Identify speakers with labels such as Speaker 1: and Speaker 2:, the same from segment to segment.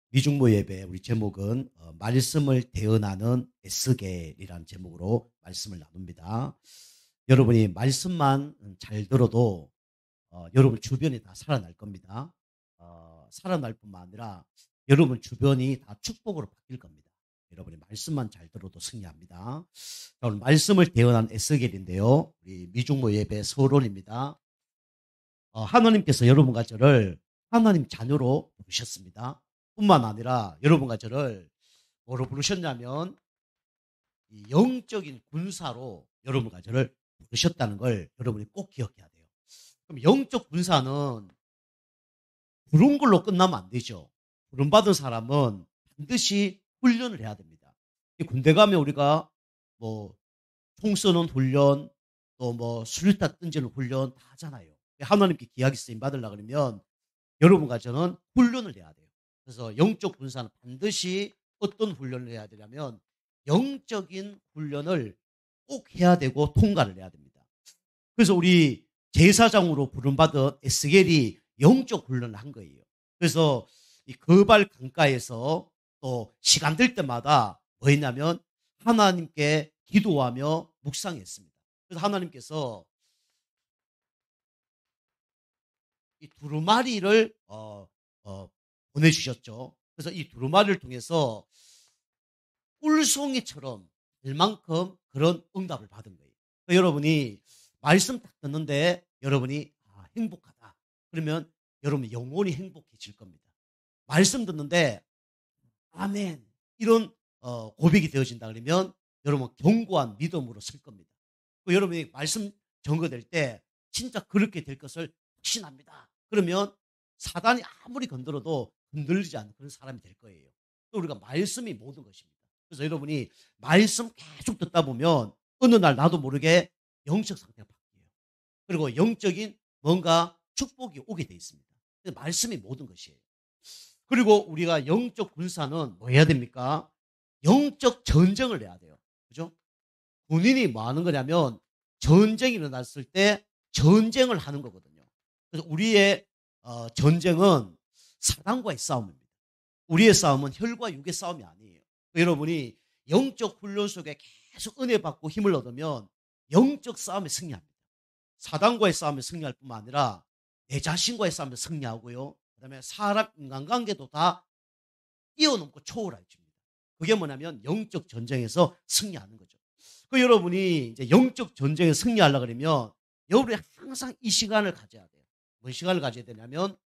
Speaker 1: 미중모 예배 우리 제목은 말씀을 대언하는 에스겔이라는 제목으로 말씀을 나눕니다. 여러분이 말씀만 잘 들어도 여러분 주변이 다 살아날 겁니다. 살아날 뿐만 아니라 여러분 주변이 다 축복으로 바뀔 겁니다. 여러분이 말씀만 잘 들어도 승리합니다. 자, 오늘 말씀을 대언한 에스겔인데요. 우리 미중모 예배 서론입니다. 하나님께서 여러분과 저를 하나님 자녀로 부르셨습니다. 뿐만 아니라 여러분과 저를 뭐로 부르셨냐면 이 영적인 군사로 여러분과 저를 부르셨다는 걸 여러분이 꼭 기억해야 돼요. 그럼 영적 군사는 부른 걸로 끝나면 안 되죠. 부름받은 사람은 반드시 훈련을 해야 됩니다. 군대 가면 우리가 뭐 총 쏘는 훈련, 또 뭐 수류탄 던지는 훈련 다 하잖아요. 하나님께 귀하게 쓰임 받으려고 그러면 여러분과 저는 훈련을 해야 돼요. 그래서 영적 군사는 반드시 어떤 훈련을 해야 되냐면 영적인 훈련을 꼭 해야 되고 통과를 해야 됩니다. 그래서 우리 제사장으로 부름받은 에스겔이 영적 훈련을 한 거예요. 그래서 이 거발 강가에서 또 시간 될 때마다 뭐 했냐면 하나님께 기도하며 묵상했습니다. 그래서 하나님께서 이 두루마리를 보내주셨죠. 그래서 이 두루마리를 통해서 꿀송이처럼 될 만큼 그런 응답을 받은 거예요. 그러니까 여러분이 말씀 딱 듣는데 여러분이 행복하다. 그러면 여러분 영원히 행복해질 겁니다. 말씀 듣는데 아멘 이런 고백이 되어진다 그러면 여러분 견고한 믿음으로 설 겁니다. 여러분이 말씀 전거될 때 진짜 그렇게 될 것을 확신합니다. 그러면 사단이 아무리 건드려도 흔들리지 않는 그런 사람이 될 거예요. 또 우리가 말씀이 모든 것입니다. 그래서 여러분이 말씀 계속 듣다 보면 어느 날 나도 모르게 영적 상태가 바뀌어요. 그리고 영적인 뭔가 축복이 오게 돼 있습니다. 말씀이 모든 것이에요. 그리고 우리가 영적 군사는 뭐 해야 됩니까? 영적 전쟁을 해야 돼요. 그죠? 군인이 뭐 하는 거냐면 전쟁이 일어났을 때 전쟁을 하는 거거든요. 그래서 우리의 전쟁은 사단과의 싸움입니다. 우리의 싸움은 혈과 육의 싸움이 아니에요. 여러분이 영적 훈련 속에 계속 은혜 받고 힘을 얻으면 영적 싸움에 승리합니다. 사단과의 싸움에 승리할 뿐만 아니라 내 자신과의 싸움에 승리하고요. 그다음에 사람 인간관계도 다 뛰어넘고 초월해집니다. 그게 뭐냐면 영적 전쟁에서 승리하는 거죠. 여러분이 이제 영적 전쟁에 승리하려고 그러면 여러분이 항상 이 시간을 가져야 돼요. 뭔 시간을 가져야 되냐면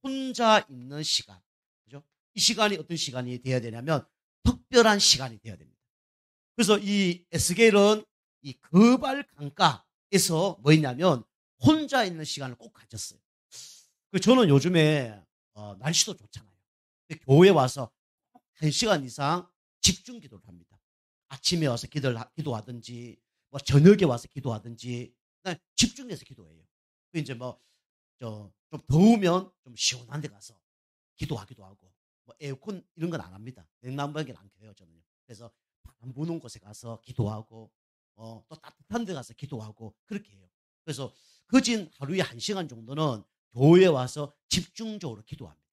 Speaker 1: 혼자 있는 시간. 그죠? 이 시간이 어떤 시간이 돼야 되냐면 특별한 시간이 돼야 됩니다. 그래서 이 에스겔은 이 거발 강가에서 뭐 했냐면 혼자 있는 시간을 꼭 가졌어요. 저는 요즘에 날씨도 좋잖아요. 교회에 와서 1시간 이상 집중 기도를 합니다. 아침에 와서 기도하든지 뭐 저녁에 와서 기도하든지 집중해서 기도해요. 이제 뭐 좀 더우면 좀 시원한 데 가서 기도하기도 하고 뭐 에어컨 이런 건 안 합니다. 냉난방기는 안 켜요 저는요. 그래서 바람 부는 곳에 가서 기도하고 또 따뜻한 데 가서 기도하고 그렇게 해요. 그래서 거진 하루에 1시간 정도는 교회에 와서 집중적으로 기도합니다.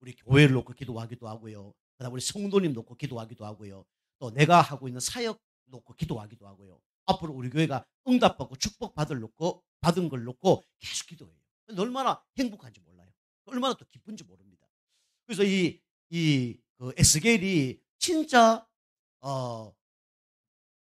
Speaker 1: 우리 교회를 놓고 기도하기도 하고요. 그다음 우리 성도님 놓고 기도하기도 하고요. 또 내가 하고 있는 사역 놓고 기도하기도 하고요. 앞으로 우리 교회가 응답받고 축복받을 놓고 받은 걸 놓고 계속 기도해요. 얼마나 행복한지 몰라요. 얼마나 또 기쁜지 모릅니다. 그래서 그 에스겔이 진짜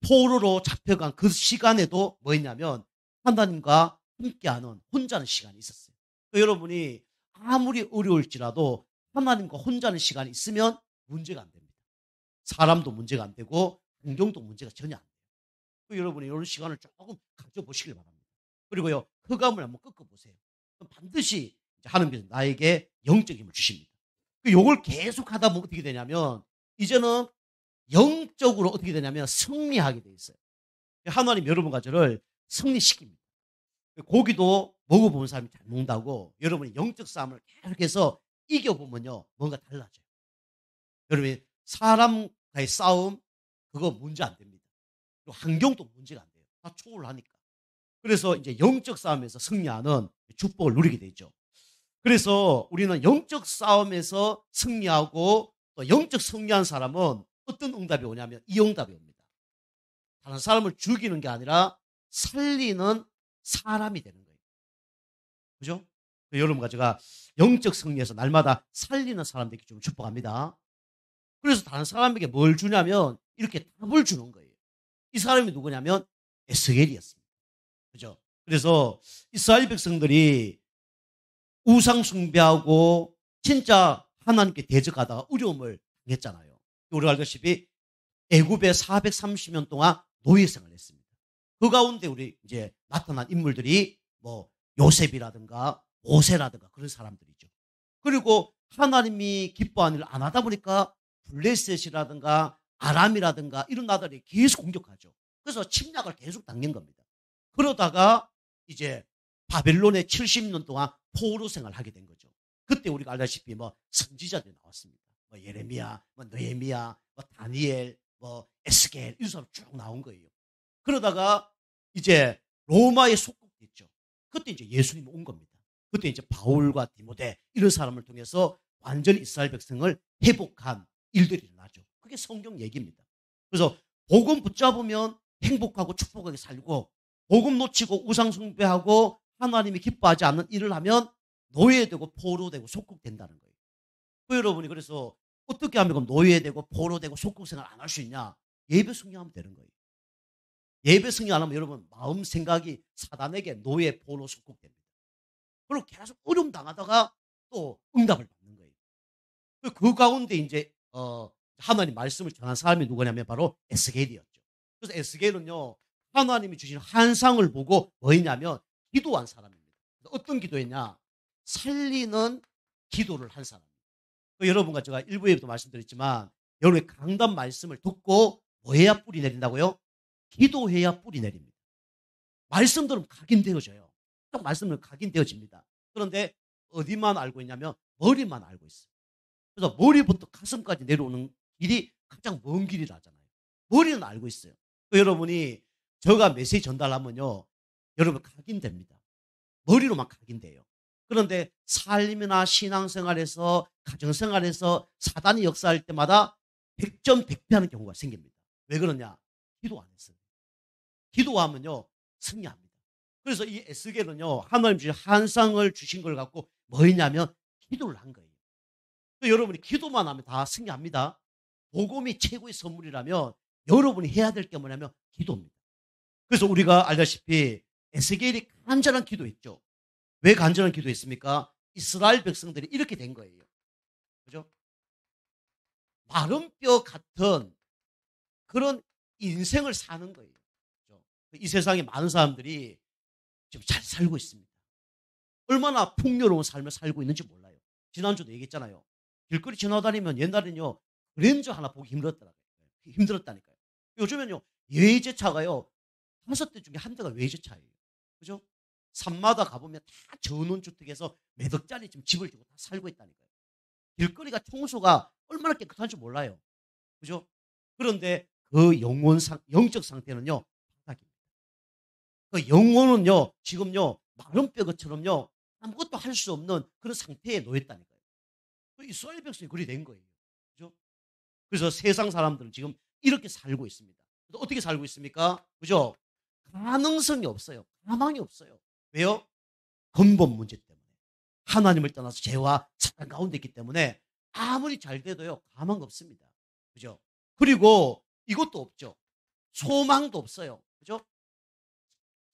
Speaker 1: 포로로 잡혀간 그 시간에도 뭐였냐면 하나님과 함께하는 혼자는 시간이 있었어요. 여러분이 아무리 어려울지라도 하나님과 혼자는 시간이 있으면 문제가 안 됩니다. 사람도 문제가 안 되고 환경도 문제가 전혀 안 돼요. 여러분이 이런 시간을 조금 가져보시길 바랍니다. 그리고요, 흑암을 한번 꺾어보세요. 그럼 반드시 하나님께서 나에게 영적 힘을 주십니다. 요걸 계속 하다 보면 어떻게 되냐면 이제는 영적으로 어떻게 되냐면 승리하게 돼 있어요. 하나님 여러분과 저를 승리시킵니다. 고기도 먹어보는 사람이 잘 먹는다고 여러분이 영적 싸움을 계속해서 이겨보면요 뭔가 달라져요. 여러분이 사람과의 싸움 그거 문제 안 됩니다. 환경도 문제가 안 돼요. 다 초월하니까. 그래서 이제 영적 싸움에서 승리하는 축복을 누리게 되죠. 그래서 우리는 영적 싸움에서 승리하고 또 영적 승리한 사람은 어떤 응답이 오냐면 이 응답이 옵니다. 다른 사람을 죽이는 게 아니라 살리는 사람이 되는 거예요. 그죠? 여러분과 제가 영적 승리에서 날마다 살리는 사람 되기 좀 축복합니다. 그래서 다른 사람에게 뭘 주냐면 이렇게 답을 주는 거예요. 이 사람이 누구냐면 에스겔이었습니다. 그죠? 그래서 이스라엘 백성들이 우상 숭배하고 진짜 하나님께 대적하다가 어려움을 당했잖아요. 우리가 알다시피 애굽에 430년 동안 노예 생활을 했습니다. 그 가운데 우리 이제 나타난 인물들이 뭐 요셉이라든가 모세라든가 그런 사람들이죠. 그리고 하나님이 기뻐하는 일을 안 하다 보니까 블레셋이라든가 아람이라든가 이런 나라들이 계속 공격하죠. 그래서 침략을 계속 당한 겁니다. 그러다가 이제 바벨론에 70년 동안 포로 생활을 하게 된 거죠. 그때 우리가 알다시피 뭐 선지자들이 나왔습니다. 뭐 예레미야, 뭐 느헤미야, 뭐 다니엘, 뭐 에스겔 이런 사람 쭉 나온 거예요. 그러다가 이제 로마에 속국됐죠. 그때 이제 예수님이 온 겁니다. 그때 이제 바울과 디모데 이런 사람을 통해서 완전히 이스라엘 백성을 회복한 일들이 일어나죠. 그게 성경 얘기입니다. 그래서 복음 붙잡으면 행복하고 축복하게 살고 복음 놓치고 우상 숭배하고 하나님이 기뻐하지 않는 일을 하면 노예되고 포로되고 속국된다는 거예요. 여러분이 그래서 어떻게 하면 그럼 노예되고 포로되고 속국 생활 안 할 수 있냐? 예배 승리하면 되는 거예요. 예배 승리 안 하면 여러분 마음 생각이 사단에게 노예 포로 속국됩니다. 그리고 계속 어려움 당하다가 또 응답을 받는 거예요. 그 가운데 이제 하나님 말씀을 전한 사람이 누구냐면 바로 에스겔이었죠. 그래서 에스겔은요 하나님이 주신 환상을 보고 뭐였냐면 기도한 사람입니다. 어떤 기도했냐? 살리는 기도를 한 사람입니다. 여러분과 제가 일부에도 말씀드렸지만 여러분의 강단 말씀을 듣고 뭐 해야 뿌리 내린다고요? 기도해야 뿌리 내립니다. 말씀 들으면 각인되어져요. 딱 말씀 들으면 각인되어집니다. 그런데 어디만 알고 있냐면 머리만 알고 있어요. 그래서 머리부터 가슴까지 내려오는 길이 가장 먼 길이라잖아요. 머리는 알고 있어요. 여러분이 제가 메시지 전달하면요. 여러분 각인됩니다. 머리로만 각인돼요. 그런데 삶이나 신앙생활에서 가정생활에서 사단이 역사할 때마다 100점 100패하는 경우가 생깁니다. 왜 그러냐? 기도 안 했어요. 기도하면요 승리합니다. 그래서 이 에스겔은요 하나님 주신 환상을 주신 걸 갖고 뭐였냐면 기도를 한 거예요. 여러분이 기도만 하면 다 승리합니다. 복음이 최고의 선물이라면 여러분이 해야 될 게 뭐냐면 기도입니다. 그래서 우리가 알다시피 에스겔이 간절한 기도했죠. 왜 간절한 기도했습니까? 이스라엘 백성들이 이렇게 된 거예요. 그죠? 마른 뼈 같은 그런 인생을 사는 거예요. 그죠? 이 세상에 많은 사람들이 지금 잘 살고 있습니다. 얼마나 풍요로운 삶을 살고 있는지 몰라요. 지난주도 얘기했잖아요. 길거리 지나다니면 옛날에는요, 그랜저 하나 보기 힘들었다니까요. 요즘엔요, 외제차가요, 5대 중에 한 대가 외제차예요. 그죠? 산마다 가보면 다 전원주택에서 몇 억짜리 지금 집을 주고 다 살고 있다니까요. 길거리가 청소가 얼마나 깨끗한지 몰라요. 그죠? 그런데 그 영적 상태는요, 바닥입니다. 그 영혼은요, 지금요, 마른 뼈처럼요, 아무것도 할 수 없는 그런 상태에 놓였다니까요. 이스라엘 백성이 그리 된 거예요. 그죠? 그래서 세상 사람들은 지금 이렇게 살고 있습니다. 어떻게 살고 있습니까? 그죠? 가능성이 없어요. 가망이 없어요. 왜요? 근본 문제 때문에. 하나님을 떠나서 죄와 사단 가운데 있기 때문에 아무리 잘 돼도요, 가망 없습니다. 그죠? 그리고 이것도 없죠. 소망도 없어요. 그죠?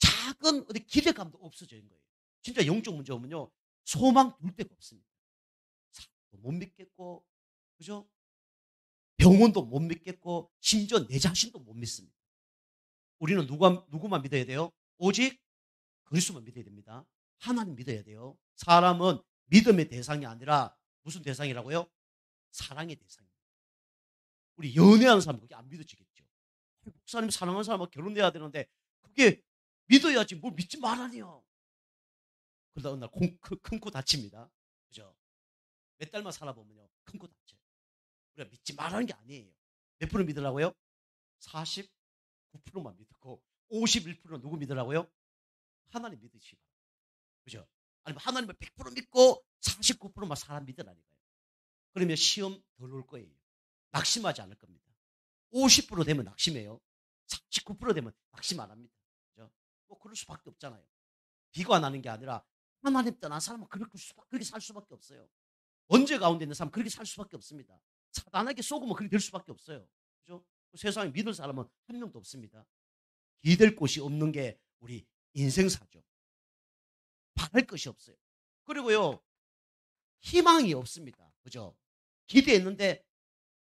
Speaker 1: 작은 어디 기대감도 없어진 거예요. 진짜 영적 문제 오면요, 소망 둘 데가 없습니다. 사업도 못 믿겠고, 그죠? 병원도 못 믿겠고, 심지어 내 자신도 못 믿습니다. 우리는 누구만 믿어야 돼요? 오직 그리스도만 믿어야 됩니다. 하나님 믿어야 돼요. 사람은 믿음의 대상이 아니라 무슨 대상이라고요? 사랑의 대상입니다. 우리 연애하는 사람 그게 안 믿어지겠죠. 목사님 사랑하는 사람하고 결혼해야 되는데 그게 믿어야지 뭘 믿지 말아니요. 그러다 어느 날 큰 코 다칩니다. 그죠? 몇 달만 살아보면요. 큰 코 다쳐요. 우리가 믿지 말라는 게 아니에요. 몇 프로 믿으라고요? 49%만 믿고 51%는 누구 믿으라고요? 하나님 믿으시기 바랍니다. 그죠? 아니면 하나님을 100% 믿고 49%만 사람 믿으라니까요. 그러면 시험 덜 올 거예요. 낙심하지 않을 겁니다. 50% 되면 낙심해요. 49% 되면 낙심 안 합니다. 그죠? 뭐 그럴 수밖에 없잖아요. 비관하는 게 아니라 하나님 떠난 사람은 그렇게 살 수밖에 없어요. 원죄 가운데 있는 사람은 그렇게 살 수밖에 없습니다. 사단에게 속으면 그렇게 될 수밖에 없어요. 그죠? 세상에 믿을 사람은 한 명도 없습니다. 기댈 곳이 없는 게 우리 인생사죠. 바랄 것이 없어요. 그리고요, 희망이 없습니다. 그죠? 기대했는데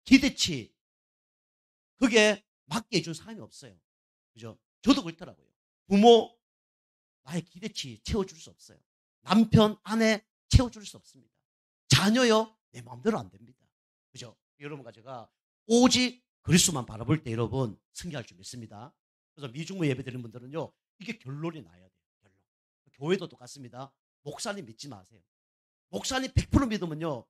Speaker 1: 기대치 그게 맞게 해준 사람이 없어요. 그죠? 저도 그렇더라고요. 부모 나의 기대치 채워줄 수 없어요. 남편, 아내 채워줄 수 없습니다. 자녀요, 내 마음대로 안 됩니다. 그죠? 여러분과 제가 오직 그리스도만 바라볼 때 여러분 승리할 줄 믿습니다. 그래서 미중무 예배 드리는 분들은요, 이게 결론이 나야 돼요. 결론. 교회도 똑같습니다. 목사님 믿지 마세요. 목사님 100% 믿으면요,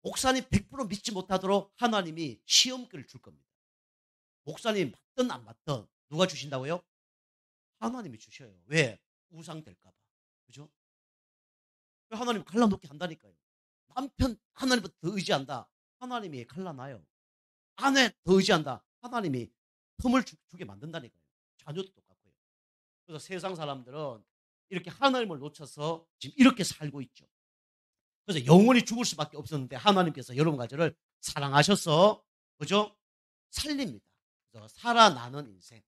Speaker 1: 목사님 100% 믿지 못하도록 하나님이 시험기를 줄 겁니다. 목사님 맞든 안 맞든 누가 주신다고요? 하나님이 주셔요. 왜? 우상 될까 봐. 그죠? 하나님 갈라놓게 한다니까요. 남편 하나님부터 더 의지한다. 하나님이 갈라놔요. 아내 더 의지한다. 하나님이 틈을 주게 만든다니까요. 자녀도 똑같고요. 그래서 세상 사람들은 이렇게 하나님을 놓쳐서 지금 이렇게 살고 있죠. 그래서 영원히 죽을 수밖에 없었는데 하나님께서 여러분과 저를 사랑하셔서 그죠? 살립니다. 그래서 살아나는 인생.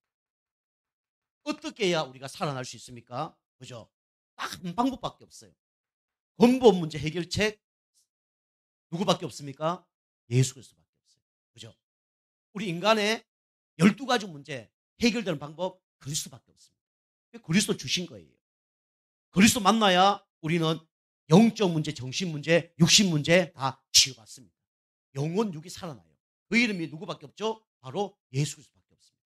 Speaker 1: 어떻게 해야 우리가 살아날 수 있습니까? 그죠? 딱 한 방법밖에 없어요. 근본 문제 해결책 누구밖에 없습니까? 예수 그리스도밖에 없어요. 그죠? 우리 인간의 12가지 문제 해결되는 방법 그리스도밖에 없습니다. 그리스도 주신 거예요. 그리스도 만나야 우리는 영적 문제, 정신 문제, 육신 문제 다 치유받습니다. 영혼 육이 살아나요. 그 이름이 누구밖에 없죠? 바로 예수 그리스도밖에 없습니다.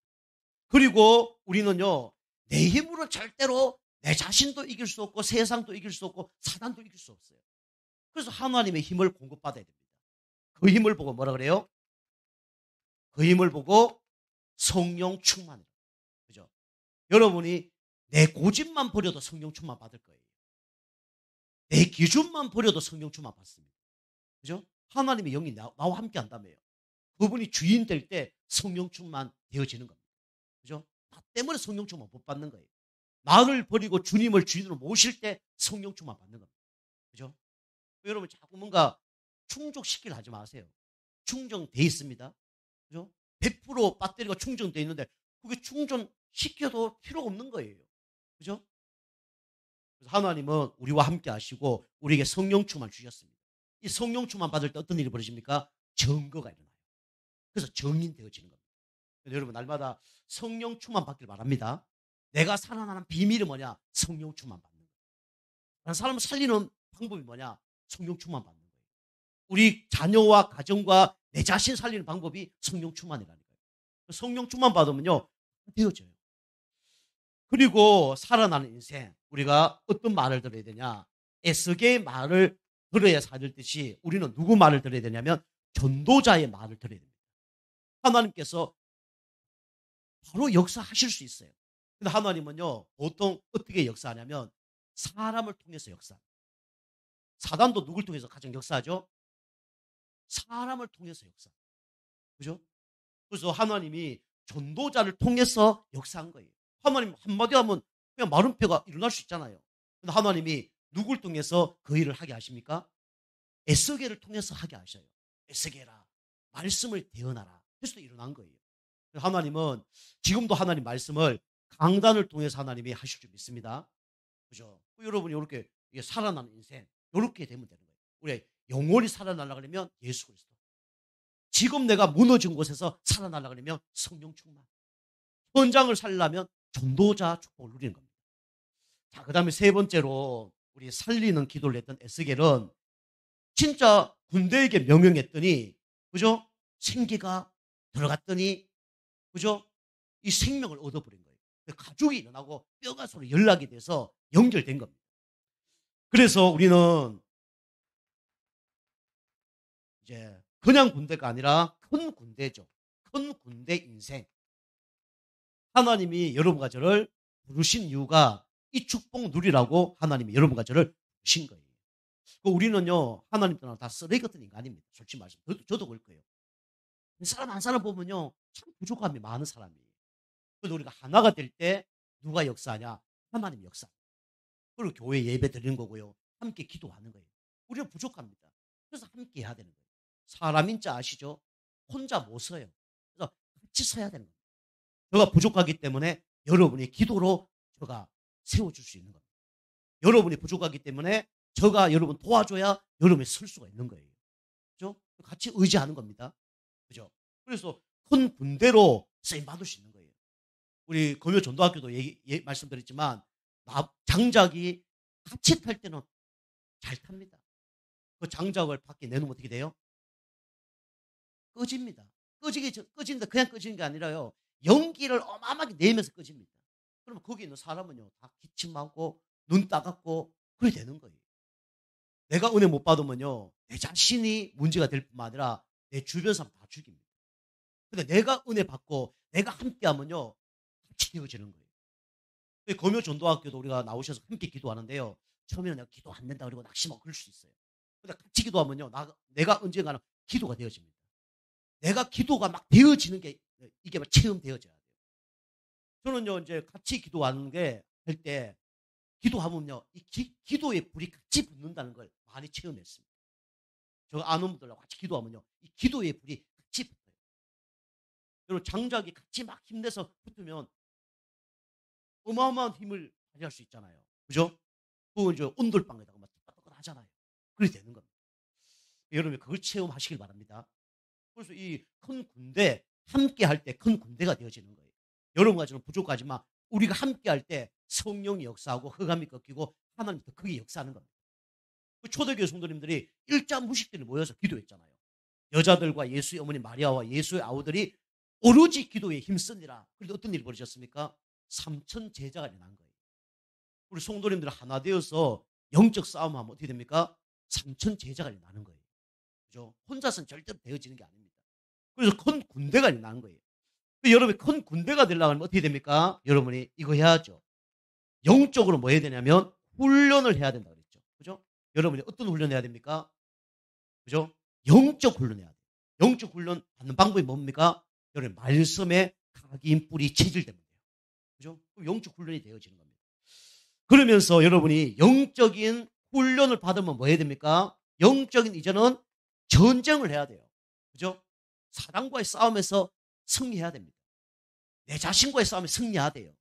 Speaker 1: 그리고 우리는요, 내 힘으로 절대로 내 자신도 이길 수 없고 세상도 이길 수 없고 사단도 이길 수 없어요. 그래서 하나님의 힘을 공급받아야 됩니다. 그 힘을 보고 뭐라 그래요? 그 힘을 보고 성령 충만이라고. 그죠? 여러분이 내 고집만 버려도 성령 충만 받을 거예요. 내 기준만 버려도 성령 충만 받습니다. 그죠? 하나님의 영이 나와 함께 한다며요. 그분이 주인 될 때 성령 충만 되어지는 겁니다. 그죠? 나 때문에 성령 충만 못 받는 거예요. 나를 버리고 주님을 주인으로 모실 때 성령 충만 받는 겁니다. 그죠? 여러분 자꾸 뭔가 충족시키려 하지 마세요. 충전돼 있습니다. 그죠? 100% 배터리가 충전돼 있는데 그게 충전시켜도 필요가 없는 거예요. 그죠? 그래서 하나님은 우리와 함께 하시고 우리에게 성령 충만 주셨습니다. 이 성령 충만 받을 때 어떤 일이 벌어집니까? 증거가 일어나요. 그래서 정인 되어지는 겁니다. 여러분 날마다 성령 충만 받길 바랍니다. 내가 살아나는 비밀이 뭐냐? 성령 충만 받는 거예요. 다른 사람을 살리는 방법이 뭐냐? 성령 충만 받는 거예요. 우리 자녀와 가정과 내 자신 살리는 방법이 성령 충만이라니까요. 성령 충만 받으면요, 되어져요. 그리고 살아나는 인생, 우리가 어떤 말을 들어야 되냐? 에스겔의 말을 들어야 살듯이 우리는 누구 말을 들어야 되냐면 전도자의 말을 들어야 됩니다. 하나님께서 바로 역사하실 수 있어요. 근데 하나님은요, 보통 어떻게 역사하냐면 사람을 통해서 역사합니다. 사단도 누굴 통해서 가장 역사하죠? 사람을 통해서 역사. 그죠? 그래서 하나님이 전도자를 통해서 역사한 거예요. 하나님 한마디 하면 그냥 마른 뼈가 일어날 수 있잖아요. 근데 하나님이 누굴 통해서 그 일을 하게 하십니까? 에스겔을 통해서 하게 하셔요. 에스겔아, 말씀을 대언하라. 그래서 일어난 거예요. 하나님은 지금도 하나님 말씀을 강단을 통해서 하나님이 하실 줄 믿습니다. 그죠? 여러분이 이렇게 살아나는 인생, 이렇게 되면 되는 거예요. 우리 영원히 살아나려고 하면 예수 그리스도. 지금 내가 무너진 곳에서 살아나려고 하면 성령 충만. 현장을 살려면 전도자 축복을 누리는 겁니다. 자, 그 다음에 세 번째로 우리 살리는 기도를 했던 에스겔은 진짜 군대에게 명령했더니, 그죠? 생기가 들어갔더니, 그죠? 이 생명을 얻어버린 거예요. 가족이 일어나고 뼈가 서로 연락이 돼서 연결된 겁니다. 그래서 우리는 이제 그냥 군대가 아니라 큰 군대죠. 큰 군대 인생. 하나님이 여러분과 저를 부르신 이유가 이 축복 누리라고 하나님이 여러분과 저를 주신 거예요. 우리는요, 하나님 떠나 다 쓰레기 같은 인간입니다. 솔직히 말씀. 저도 그럴 거예요. 사람 한 사람 보면요, 참 부족함이 많은 사람이에요. 그래서 우리가 하나가 될 때 누가 역사하냐? 하나님 역사. 그리고 교회 예배 드리는 거고요. 함께 기도하는 거예요. 우리는 부족합니다. 그래서 함께 해야 되는 거예요. 사람인 줄 아시죠? 혼자 못 서요. 그래서 같이 서야 되는 거예요. 저가 부족하기 때문에 여러분이 기도로 저가 세워줄 수 있는 겁니다. 여러분이 부족하기 때문에 저가 여러분 도와줘야 여러분이 설 수가 있는 거예요. 그죠? 같이 의지하는 겁니다. 그죠? 그래서 큰 군대로 쓰임 받을 수 있는 거예요. 우리 금요 전도학교도 말씀드렸지만 장작이 같이 탈 때는 잘 탑니다. 그 장작을 밖에 내놓으면 어떻게 돼요? 꺼집니다. 꺼진다. 그냥 꺼지는 게 아니라요. 연기를 어마어마하게 내면서 꺼집니다. 그러면 거기 있는 사람은요, 다 기침하고 눈 따갑고 그래 되는 거예요. 내가 은혜 못 받으면요, 내 자신이 문제가 될 뿐만 아니라 내 주변 사람 다 죽입니다. 근데 내가 은혜 받고 내가 함께 하면요, 같이 되어지는 거예요. 금요 전도학교도 우리가 나오셔서 함께 기도하는데요. 처음에는 내가 기도 안 된다 그러고 낙심하고 그럴 수 있어요. 근데 같이 기도하면요, 내가 언젠가는 기도가 되어집니다. 내가 기도가 막 되어지는 게 이게 막 체험되어져야 돼요. 저는요, 이제 같이 기도하는 게 할 때 기도하면요, 이 기도의 불이 같이 붙는다는 걸 많이 체험했습니다. 저 아는 분들하고 같이 기도하면요, 이 기도의 불이 같이 붙어요. 여러분, 장작이 같이 막 힘내서 붙으면 어마어마한 힘을 발휘할 수 있잖아요. 그죠? 그 이제 온돌방에다가 막 뜨끈뜨끈 하잖아요. 그래 되는 겁니다. 여러분, 그걸 체험하시길 바랍니다. 그래서 이 큰 군대, 함께 할 때 큰 군대가 되어지는 거예요. 여러분과 저는 부족하지만 우리가 함께 할 때 성령이 역사하고 흑암이 꺾이고 하나님이 더 크게 역사하는 겁니다. 그 초대교회 성도님들이 일자 무식들이 모여서 기도했잖아요. 여자들과 예수의 어머니 마리아와 예수의 아우들이 오로지 기도에 힘쓰니라. 그런데 어떤 일이 벌어졌습니까? 3천 제자가 일어난 거예요. 우리 성도님들 하나 되어서 영적 싸움하면 어떻게 됩니까? 3천 제자가 일어나는 거예요. 그죠? 혼자서는 절대로 되어지는 게 아닙니다. 그래서 큰 군대가 일어나는 거예요. 여러분이 큰 군대가 되려면 어떻게 됩니까? 여러분이 이거 해야죠. 영적으로 뭐 해야 되냐면 훈련을 해야 된다 그랬죠. 그죠? 여러분이 어떤 훈련 해야 됩니까? 그죠? 영적 훈련 해야 돼요. 영적 훈련 받는 방법이 뭡니까? 여러분 말씀에 각인 뿌리 체질되면 돼요. 그죠? 그럼 영적 훈련이 되어지는 겁니다. 그러면서 여러분이 영적인 훈련을 받으면 뭐 해야 됩니까? 영적인 이제는 전쟁을 해야 돼요. 그죠? 사단과의 싸움에서 승리해야 됩니다. 내 자신과의 싸움에 승리해야 돼요.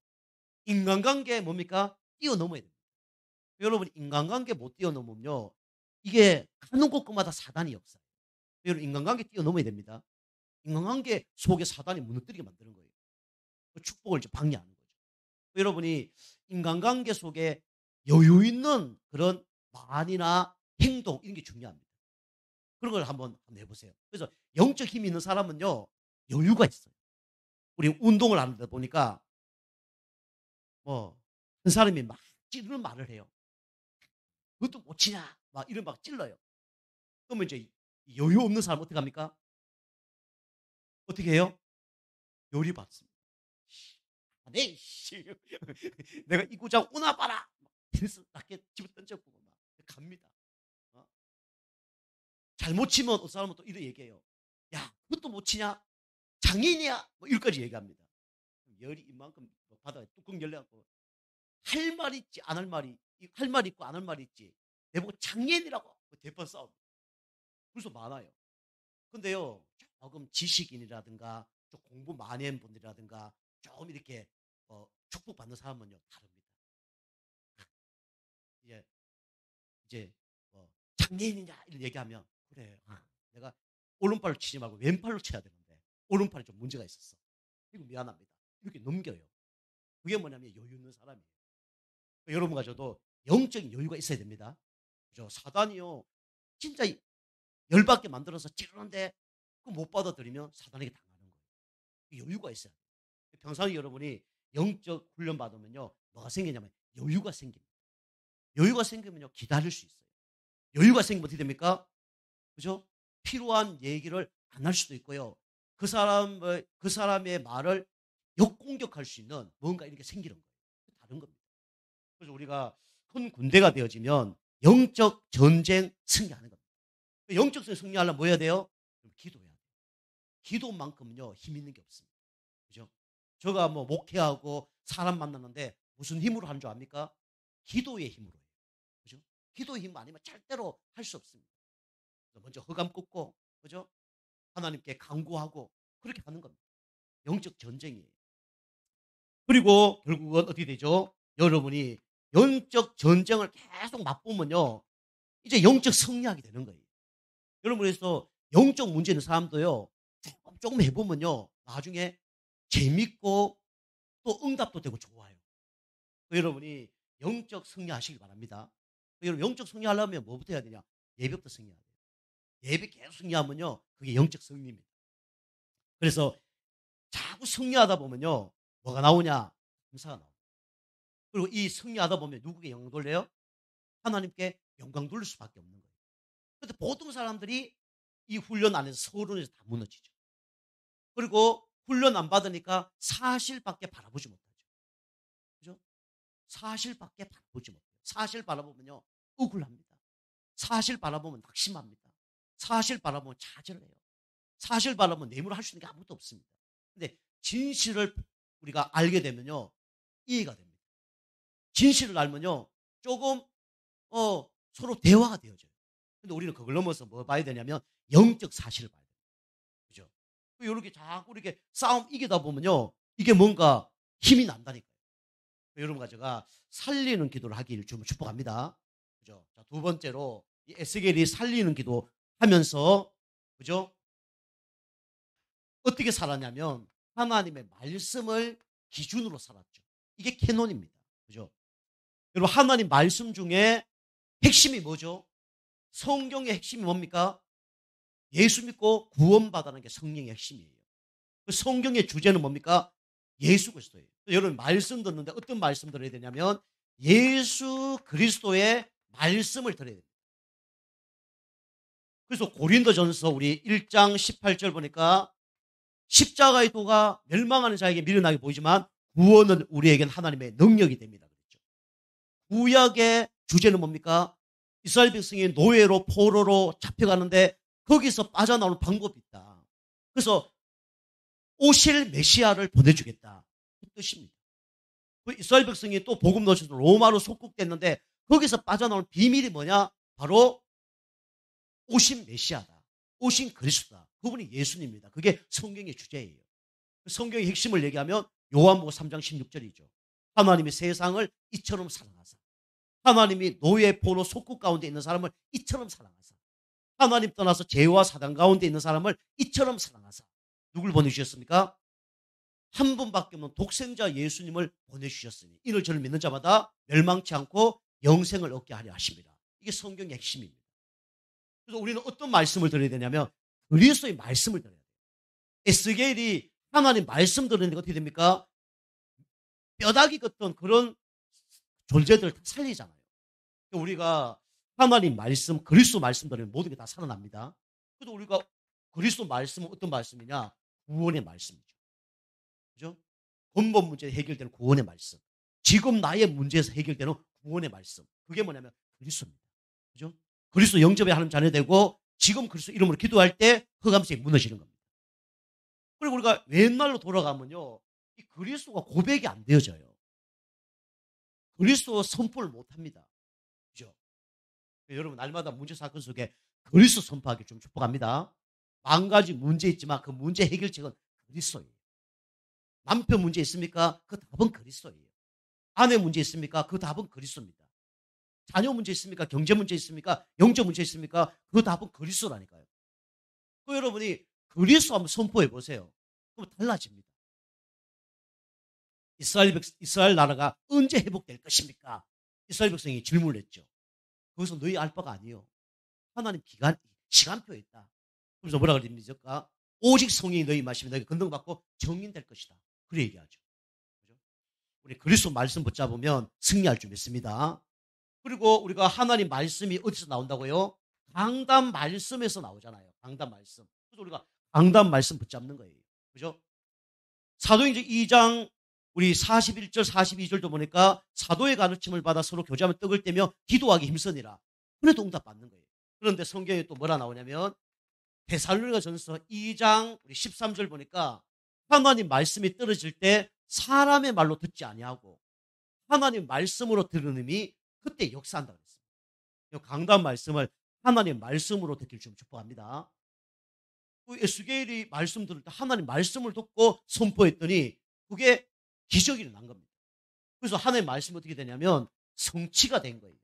Speaker 1: 인간관계에 뭡니까? 뛰어넘어야 됩니다. 여러분, 인간관계 못 뛰어넘으면요, 이게 가는 곳마다 사단이 역사해요. 여러분, 인간관계 뛰어넘어야 됩니다. 인간관계 속에 사단이 무너뜨리게 만드는 거예요. 그 축복을 이제 방해하는 거죠. 여러분이 인간관계 속에 여유 있는 그런 말이나 행동, 이런 게 중요합니다. 그런 걸 한번 해보세요. 그래서 영적 힘이 있는 사람은요, 여유가 있어요. 우리 운동을 하다 보니까 한 사람이 막 찌르는 말을 해요. 그것도 못 치냐? 막 이런 막 찔러요. 그러면 이제 여유 없는 사람 어떻게 합니까? 어떻게 해요? 요리 받습니다. 네, 씨. 내가 이 구장 오나 봐라. 그래서 낮게 집을 던져보고 막 갑니다. 어? 잘못 치면 어떤 사람은 또 이렇게 얘기해요. 야, 그것도 못 치냐? 장인이야? 뭐 이렇게까지 얘기합니다. 열이 이만큼 바다에 뚜껑 열려갖고 할 말 있지 안 할 말이 할 말 있고 안 할 말 있지. 내보고 장인이라고 대판 싸움. 그래서 많아요. 근데요, 조금 지식인이라든가 좀 공부 많이 한 분들이라든가 좀 이렇게 축복받는 사람은요 다릅니다. 이제 이제 장애인이냐 이런 얘기하면 그래, 내가 오른팔로 치지 말고 왼팔로 쳐야 되는데 오른팔이 좀 문제가 있었어. 이거 미안합니다. 이렇게 넘겨요. 그게 뭐냐면 여유 있는 사람이에요. 여러분과 저도 영적인 여유가 있어야 됩니다. 그죠? 사단이요, 진짜 열받게 만들어서 찌르는데 그 못 받아들이면 사단에게 당하는 거예요. 여유가 있어야 돼요. 평상시 여러분이 영적 훈련 받으면요, 뭐가 생기냐면 여유가 생깁니다. 여유가 생기면요, 기다릴 수 있어요. 여유가 생기면 어떻게 됩니까? 그죠? 필요한 얘기를 안 할 수도 있고요. 그 사람의 말을 역공격할 수 있는 뭔가 이렇게 생기는 거예요. 다른 겁니다. 그래서 우리가 큰 군대가 되어지면 영적 전쟁 승리하는 겁니다. 영적 승리하려면 뭐 해야 돼요? 기도해야 돼요. 기도만큼요 힘 있는 게 없습니다. 그죠? 제가 뭐 목회하고 사람 만나는데 무슨 힘으로 하는 줄 압니까? 기도의 힘으로 해요. 그죠? 기도의 힘 아니면 절대로 할 수 없습니다. 먼저 흑암 꽂고, 그죠? 하나님께 간구하고 그렇게 하는 겁니다. 영적 전쟁이에요. 그리고 결국은 어떻게 되죠? 여러분이 영적 전쟁을 계속 맛보면요, 이제 영적 승리하게 되는 거예요. 여러분, 그래서 영적 문제 있는 사람도요, 조금 해보면요, 나중에 재밌고 또 응답도 되고 좋아요. 여러분이 영적 승리하시길 바랍니다. 여러분, 영적 승리하려면 뭐부터 해야 되냐? 예배부터 승리해야 돼요. 예배 계속 승리하면요, 그게 영적 승리입니다. 그래서 자꾸 승리하다 보면요, 뭐가 나오냐? 감사가 나옵니다. 그리고 이 승리하다 보면 누구에게 영광 돌려요? 하나님께 영광 돌릴 수밖에 없는 거예요. 그런데 보통 사람들이 이 훈련 안에서 서론에서 다 무너지죠. 그리고 훈련 안 받으니까 사실밖에 바라보지 못하죠. 그죠? 사실밖에 바라보지 못해요. 사실 바라보면요, 억울합니다. 사실 바라보면 낙심합니다. 사실 바라보면 좌절을 해요. 사실 바라보면 내무를 할 수 있는 게 아무것도 없습니다. 근데 진실을 우리가 알게 되면요, 이해가 됩니다. 진실을 알면요, 조금 서로 대화가 되어져요. 근데 우리는 그걸 넘어서 뭐 봐야 되냐면 영적 사실을 봐야 돼요. 그죠? 이렇게 자꾸 이렇게 싸움 이기다 보면요, 이게 뭔가 힘이 난다니까요. 여러분과 제가 살리는 기도를 하기를 좀 축복합니다. 그죠? 자, 두 번째로 이 에스겔이 살리는 기도 하면서, 그죠? 어떻게 살았냐면 하나님의 말씀을 기준으로 살았죠. 이게 캐논입니다. 그죠? 여러분, 하나님 말씀 중에 핵심이 뭐죠? 성경의 핵심이 뭡니까? 예수 믿고 구원받아는 게 성령의 핵심이에요. 그 성경의 주제는 뭡니까? 예수 그리스도예요. 여러분, 말씀 듣는데 어떤 말씀 들어야 되냐면 예수 그리스도의 말씀을 들어야 됩니다. 그래서 고린도전서 우리 1장 18절 보니까 십자가의 도가 멸망하는 자에게 미련하게 보이지만 구원은 우리에겐 하나님의 능력이 됩니다. 그렇죠? 구약의 주제는 뭡니까? 이스라엘 백성이 노예로 포로로 잡혀가는데 거기서 빠져나오는 방법이 있다. 그래서 오실 메시아를 보내주겠다. 그 뜻입니다. 그 이스라엘 백성이 또 복음 놓쳐서 로마로 속국됐는데 거기서 빠져나오는 비밀이 뭐냐? 바로 오신 메시아다. 오신 그리스도다. 그분이 예수님입니다. 그게 성경의 주제예요. 성경의 핵심을 얘기하면 요한복음 3장 16절이죠. 하나님이 세상을 이처럼 사랑하사, 하나님이 노예 포로 속국 가운데 있는 사람을 이처럼 사랑하사, 하나님 떠나서 죄와 사단 가운데 있는 사람을 이처럼 사랑하사, 누굴 보내주셨습니까? 한 분밖에 없는 독생자 예수님을 보내주셨으니 이를 저를 믿는 자마다 멸망치 않고 영생을 얻게 하려 하십니다. 이게 성경의 핵심입니다. 그래서 우리는 어떤 말씀을 들어야 되냐면 그리스도의 말씀을 들어야 돼요. 에스겔이 하나님 말씀 들으니까 어떻게 됩니까? 뼈다귀 같은 그런 존재들을 다 살리잖아요. 우리가 하나님 말씀, 그리스도 말씀 들으면 모든 게 다 살아납니다. 그래서 우리가 그리스도 말씀은 어떤 말씀이냐? 구원의 말씀이죠. 그죠? 근본 문제 해결되는 구원의 말씀. 지금 나의 문제에서 해결되는 구원의 말씀. 그게 뭐냐면 그리스도입니다. 그죠? 그리스도 영접의 하나님 자녀 되고 지금 그리스도 이름으로 기도할 때 흑암색이 무너지는 겁니다. 그리고 우리가 옛날로 돌아가면요, 이 그리스도가 고백이 안 되어져요. 그리스도 선포를 못합니다. 그죠? 여러분, 날마다 문제 사건 속에 그리스도 선포하기 좀 축복합니다. 만 가지 문제 있지만 그 문제 해결책은 그리스도예요. 남편 문제 있습니까? 그 답은 그리스도예요. 아내 문제 있습니까? 그 답은 그리스도입니다. 자녀 문제 있습니까? 경제 문제 있습니까? 영적 문제 있습니까? 그 답은 그리스도라니까요. 그 여러분이 그리스도 한번 선포해 보세요. 그럼 달라집니다. 이스라엘 나라가 언제 회복될 것입니까? 이스라엘 백성이 질문을 했죠. 거기서 너희 알 바가 아니요. 하나님 시간표에 있다. 그래서 뭐라 그럽니까? 오직 성령이 너희 마시면 너희가 건능받고 정인될 것이다. 그래 얘기하죠. 그죠? 우리 그리스도 말씀 붙잡으면 승리할 줄 믿습니다. 그리고 우리가 하나님 말씀이 어디서 나온다고요? 강단 말씀에서 나오잖아요. 강단 말씀. 그래서 우리가 강단 말씀 붙잡는 거예요. 그죠? 사도행전 2장 우리 41절, 42절도 보니까 사도의 가르침을 받아 서로 교제하며 떡을 떼며 기도하기 힘쓰니라. 그래도 응답 받는 거예요. 그런데 성경에 또 뭐라 나오냐면 데살로니가전서 2장 13절 보니까 하나님 말씀이 떨어질 때 사람의 말로 듣지 아니하고 하나님 말씀으로 들으님이 그때 역사한다 그랬습니다. 강단 말씀을 하나님 말씀으로 듣길 좀 축복합니다. 에스겔이 말씀 들을 때 하나님 말씀을 듣고 선포했더니 그게 기적이 일어난 겁니다. 그래서 하나님 말씀이 어떻게 되냐면 성취가 된 거예요.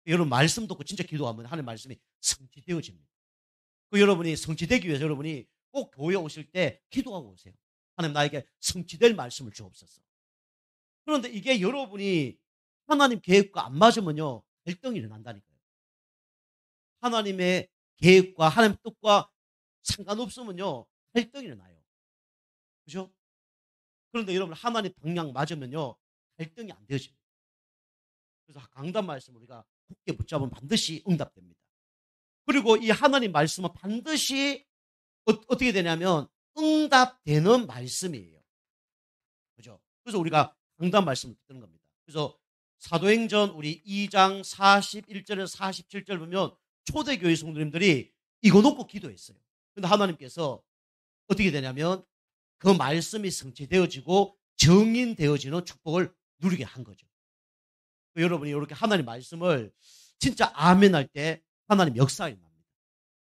Speaker 1: 여러분 말씀 듣고 진짜 기도하면 하나님 말씀이 성취되어집니다. 여러분이 성취되기 위해서 여러분이 꼭 교회 오실 때 기도하고 오세요. 하나님 나에게 성취될 말씀을 주옵소서. 그런데 이게 여러분이 하나님 계획과 안 맞으면요 갈등이 일어난다니까요. 하나님의 계획과 하나님 뜻과 상관없으면요 갈등이 일어나요. 그죠? 그런데 여러분 하나님 방향 맞으면요 갈등이 안 되어집니다. 그래서 강단 말씀 우리가 굳게 붙잡으면 반드시 응답됩니다. 그리고 이 하나님 말씀은 반드시 어떻게 되냐면 응답되는 말씀이에요. 그죠? 그래서 우리가 강단 말씀을 듣는 겁니다. 그래서 사도행전 우리 2장 41절에서 47절 보면 초대교회 성도님들이 이거 놓고 기도했어요. 근데 하나님께서 어떻게 되냐면 그 말씀이 성취되어지고 정인되어지는 축복을 누리게 한 거죠. 여러분이 이렇게 하나님 말씀을 진짜 아멘 할 때 하나님 역사가 일어납니다.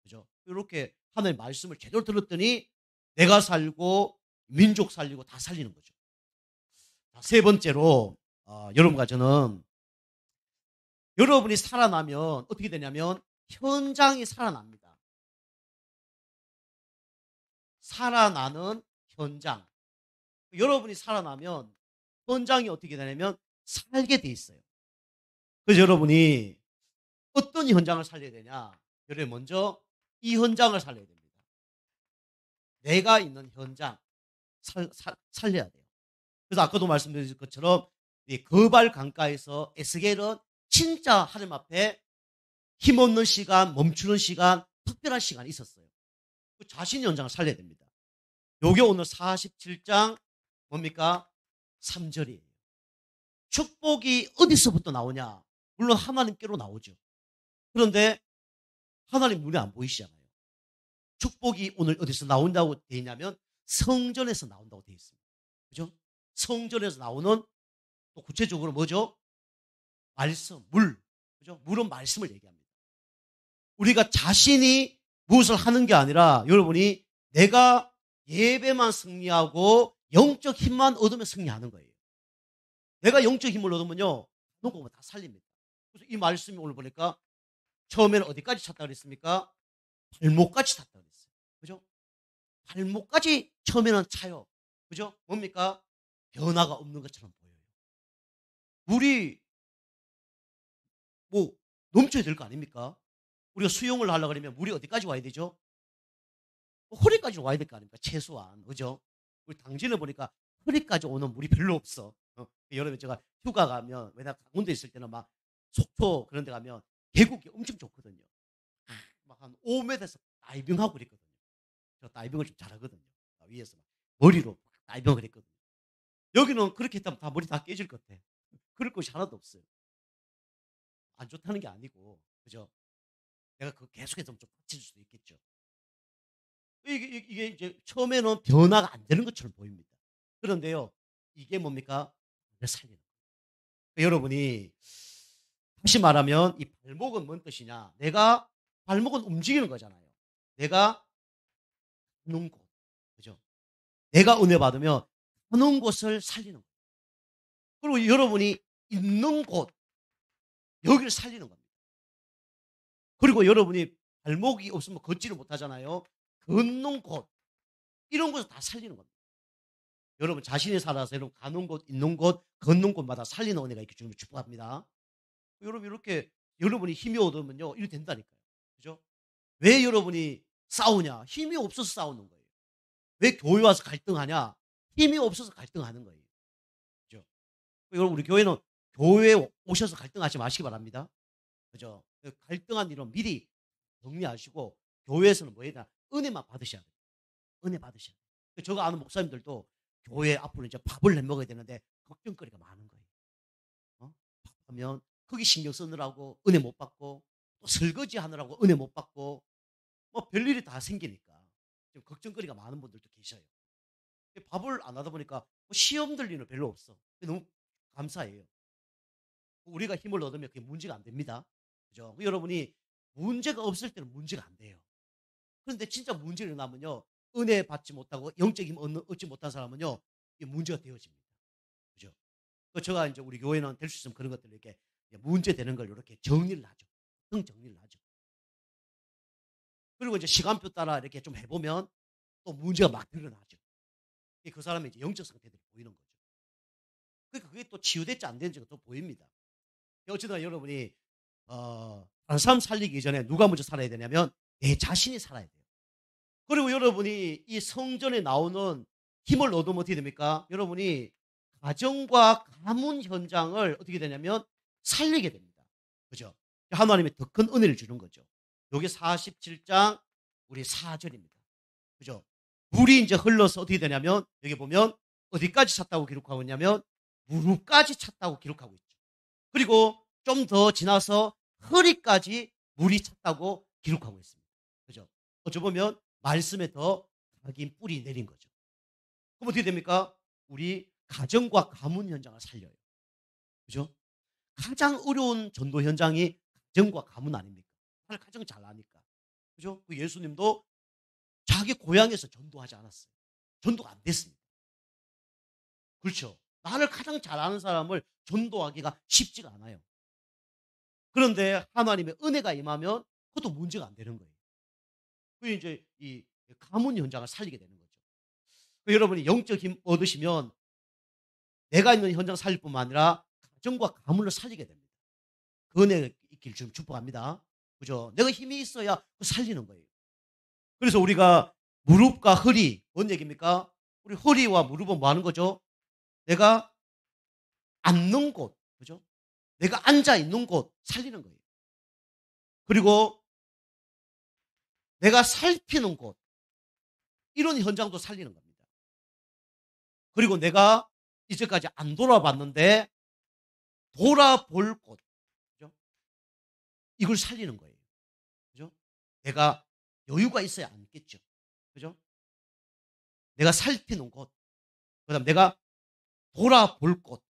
Speaker 1: 그죠? 이렇게 하나님 말씀을 제대로 들었더니 내가 살고 민족 살리고 다 살리는 거죠. 세 번째로 여러분과 저는 여러분이 살아나면 어떻게 되냐면 현장이 살아납니다. 살아나는 현장. 여러분이 살아나면 현장이 어떻게 되냐면 살게 돼 있어요. 그래서 여러분이 어떤 현장을 살려야 되냐? 여러분 먼저 이 현장을 살려야 됩니다. 내가 있는 현장 살려야 돼요. 그래서 아까도 말씀드린 것처럼 거발 강가에서 에스겔은 진짜 하나님 앞에 힘없는 시간, 멈추는 시간, 특별한 시간이 있었어요. 그 자신의 현장을 살려야 됩니다. 요게 오늘 47장 뭡니까? 3절이에요. 축복이 어디서부터 나오냐? 물론 하나님께로 나오죠. 그런데 하나님 눈에 안 보이시잖아요. 축복이 오늘 어디서 나온다고 되어 있냐면 성전에서 나온다고 되어 있습니다. 그죠? 성전에서 나오는 또 구체적으로 뭐죠? 말씀, 물. 그죠? 물은 말씀을 얘기합니다. 우리가 자신이 무엇을 하는 게 아니라 여러분이 내가 예배만 승리하고 영적 힘만 얻으면 승리하는 거예요. 내가 영적 힘을 얻으면요. 놓고 다 살립니다. 그래서 이 말씀이 오늘 보니까 처음에는 어디까지 찼다 그랬습니까? 발목까지 찼다 그랬어요. 그죠? 발목까지 처음에는 차요. 그죠? 뭡니까? 변화가 없는 것처럼 보여요. 물이 뭐 넘쳐야 될 거 아닙니까? 우리가 수영을 하려고 그러면 물이 어디까지 와야 되죠? 허리까지 와야 될 거 아닙니까? 최소한. 그죠? 우리 당진을 보니까 허리까지 오는 물이 별로 없어. 여름에 제가 휴가 가면, 왜냐면 강원도에 있을 때는 막 속초 그런 데 가면 계곡이 엄청 좋거든요. 막 한 5m에서 다이빙하고 그랬거든요. 저 다이빙을 좀 잘하거든요. 위에서 막 머리로 다이빙을 했거든요. 여기는 그렇게 했다면 다 머리 다 깨질 것 같아. 그럴 것이 하나도 없어요. 안 좋다는 게 아니고, 그죠? 내가 그 계속해서 좀 다칠 수도 있겠죠. 이게 이제 처음에는 변화가 안 되는 것처럼 보입니다. 그런데요, 이게 뭡니까? 살리는 거예요. 여러분이 다시 말하면 이 발목은 뭔 뜻이냐? 내가 발목은 움직이는 거잖아요. 내가 가는 곳, 그죠? 내가 은혜 받으면 가는 곳을 살리는 거예요. 그리고 여러분이 있는 곳, 여기를 살리는 겁니다. 그리고 여러분이 발목이 없으면 걷지를 못하잖아요. 걷는 곳, 이런 것을 다 살리는 겁니다. 여러분 자신이 살아서 여러분 가는 곳, 있는 곳, 걷는 곳마다 살리는 은혜가 있기 때문에 축복합니다. 여러분 이렇게 여러분이 힘이 얻으면요, 이렇게 된다니까요. 그죠? 왜 여러분이 싸우냐? 힘이 없어서 싸우는 거예요. 왜 교회 와서 갈등하냐? 힘이 없어서 갈등하는 거예요. 그죠? 여러분 우리 교회는 교회에 오셔서 갈등하지 마시기 바랍니다. 그죠? 갈등한 일은 미리 정리하시고 교회에서는 뭐해야 은혜만 받으셔야 돼요. 은혜 받으셔야 돼요. 제가 아는 목사님들도 교회 앞으로 이제 밥을 해 먹어야 되는데 걱정거리가 많은 거예요. 밥하면 거기 신경 쓰느라고 은혜 못 받고 또 설거지 하느라고 은혜 못 받고 뭐 별일이 다 생기니까 좀 걱정거리가 많은 분들도 계셔요. 밥을 안 하다 보니까 뭐 시험 들 일은 별로 없어. 너무 감사해요. 우리가 힘을 얻으면 그게 문제가 안 됩니다. 그죠? 여러분이 문제가 없을 때는 문제가 안 돼요. 그런데 진짜 문제가 일어나면요. 은혜 받지 못하고 영적 힘 얻지 못한 사람은요. 이게 문제가 되어집니다. 그죠? 제가 이제 우리 교회는 될 수 있으면 그런 것들을 이렇게 문제 되는 걸 이렇게 정리를 하죠. 정리를 하죠. 그리고 이제 시간표 따라 이렇게 좀 해보면 또 문제가 막 드러나죠. 그 사람의 이제 영적 상태들이 보이는 거죠. 그러니까 그게 또 치유됐지 안 되는지가 또 보입니다. 어쨌든 여러분이 다른 사람 살리기 전에 누가 먼저 살아야 되냐면 내 자신이 살아야 돼요. 그리고 여러분이 이 성전에 나오는 힘을 얻으면 어떻게 됩니까? 여러분이 가정과 가문 현장을 어떻게 되냐면 살리게 됩니다. 그죠? 하나님이 더 큰 은혜를 주는 거죠. 여기 47장 우리 4절입니다. 그죠? 물이 이제 흘러서 어떻게 되냐면 여기 보면 어디까지 찼다고 기록하고 있냐면 무릎까지 찼다고 기록하고 있죠. 그리고 좀 더 지나서 허리까지 물이 찼다고 기록하고 있습니다. 그죠? 어찌 보면 말씀에 더 각인 뿌리 내린 거죠. 그럼 어떻게 됩니까? 우리 가정과 가문 현장을 살려요. 그죠? 가장 어려운 전도 현장이 가정과 가문 아닙니까? 나를 가장 잘 아니까. 그죠? 그 예수님도 자기 고향에서 전도하지 않았어요. 전도가 안 됐습니다. 그렇죠? 나를 가장 잘 아는 사람을 전도하기가 쉽지가 않아요. 그런데 하나님의 은혜가 임하면 그것도 문제가 안 되는 거예요. 그게 이제 이 가문 현장을 살리게 되는 거죠. 여러분이 영적 힘 얻으시면 내가 있는 현장 살릴 뿐만 아니라 가정과 가문을 살리게 됩니다. 그 은혜가 있길 좀 축복합니다. 그죠? 내가 힘이 있어야 살리는 거예요. 그래서 우리가 무릎과 허리, 뭔 얘기입니까? 우리 허리와 무릎은 뭐 하는 거죠? 내가 앉는 곳, 그죠? 내가 앉아 있는 곳 살리는 거예요. 그리고 내가 살피는 곳, 이런 현장도 살리는 겁니다. 그리고 내가 이제까지 안 돌아봤는데 돌아볼 곳, 그죠? 이걸 살리는 거예요. 그죠? 내가 여유가 있어야 앉겠죠. 그죠? 내가 살피는 곳, 그 다음 내가 돌아볼 곳,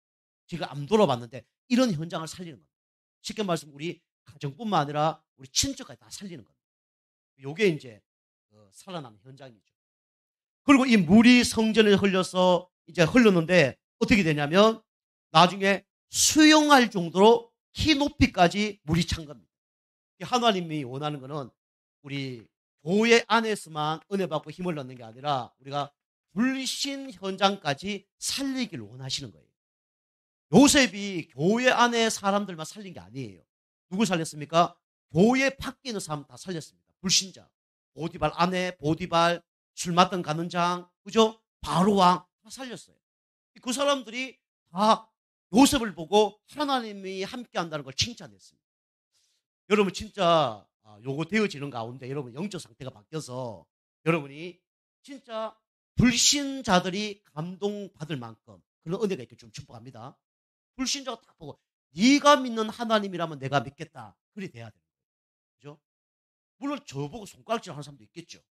Speaker 1: 제가 안 돌아봤는데 이런 현장을 살리는 겁니다. 쉽게 말하면 우리 가정뿐만 아니라 우리 친척까지 다 살리는 겁니다. 이게 이제 살아남은 현장이죠. 그리고 이 물이 성전에 흘려서 이제 흘렀는데 어떻게 되냐면 나중에 수영할 정도로 키 높이까지 물이 찬 겁니다. 하나님이 원하는 것은 우리 교회 안에서만 은혜 받고 힘을 얻는 게 아니라 우리가 불신 현장까지 살리기를 원하시는 거예요. 요셉이 교회 안에 사람들만 살린 게 아니에요. 누구 살렸습니까? 교회 밖에 있는 사람 다 살렸습니다. 불신자. 보디발 아내, 보디발, 술 맞던 가는 장, 그죠? 바로왕 다 살렸어요. 그 사람들이 다 요셉을 보고 하나님이 함께 한다는 걸 칭찬했습니다. 여러분 진짜 요거 되어지는 가운데 여러분 영적 상태가 바뀌어서 여러분이 진짜 불신자들이 감동받을 만큼 그런 은혜가 있길 좀 축복합니다. 불신자가 딱 보고 네가 믿는 하나님이라면 내가 믿겠다. 그리 돼야 돼요. 그죠? 물론 저보고 손가락질 하는 사람도 있겠죠.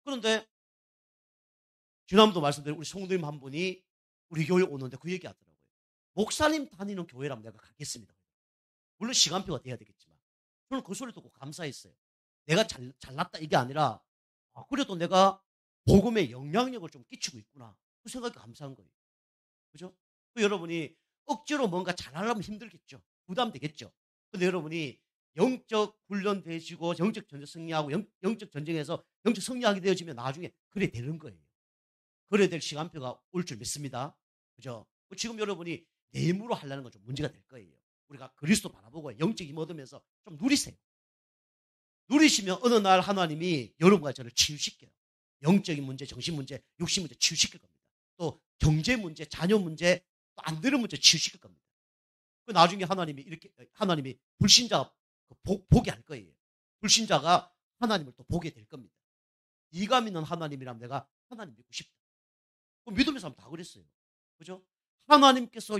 Speaker 1: 그런데 지난번도 말씀드린 우리 성도님 한 분이 우리 교회 오는데 그 얘기 하더라고요. 목사님 다니는 교회라면 내가 가겠습니다. 물론 시간표가 돼야 되겠지만 저는 그 소리 듣고 감사했어요. 내가 잘났다 이게 아니라 그래도 내가 복음의 영향력을 좀 끼치고 있구나. 그 생각이 감사한 거예요. 그죠? 여러분이 억지로 뭔가 잘하려면 힘들겠죠. 부담되겠죠. 근데 여러분이 영적 훈련 되시고 영적 전쟁 승리하고 영적 전쟁에서 영적 승리하게 되어지면 나중에 그래 되는 거예요. 그래야 될 시간표가 올 줄 믿습니다. 그죠? 지금 여러분이 내 힘으로 하려는 건 좀 문제가 될 거예요. 우리가 그리스도 바라보고 영적 힘 얻으면서 좀 누리세요. 누리시면 어느 날 하나님이 여러분과 저를 치유시켜요. 영적인 문제, 정신 문제, 육신 문제 치유시킬 겁니다. 또 경제 문제, 자녀 문제, 또 안 되는 문제 치유시킬 겁니다. 나중에 하나님이 불신자가 보게 할 거예요. 불신자가 하나님을 또 보게 될 겁니다. 네가 믿는 하나님이라면 내가 하나님 믿고 싶다. 그 믿음의 사람 다 그랬어요. 그죠? 하나님께서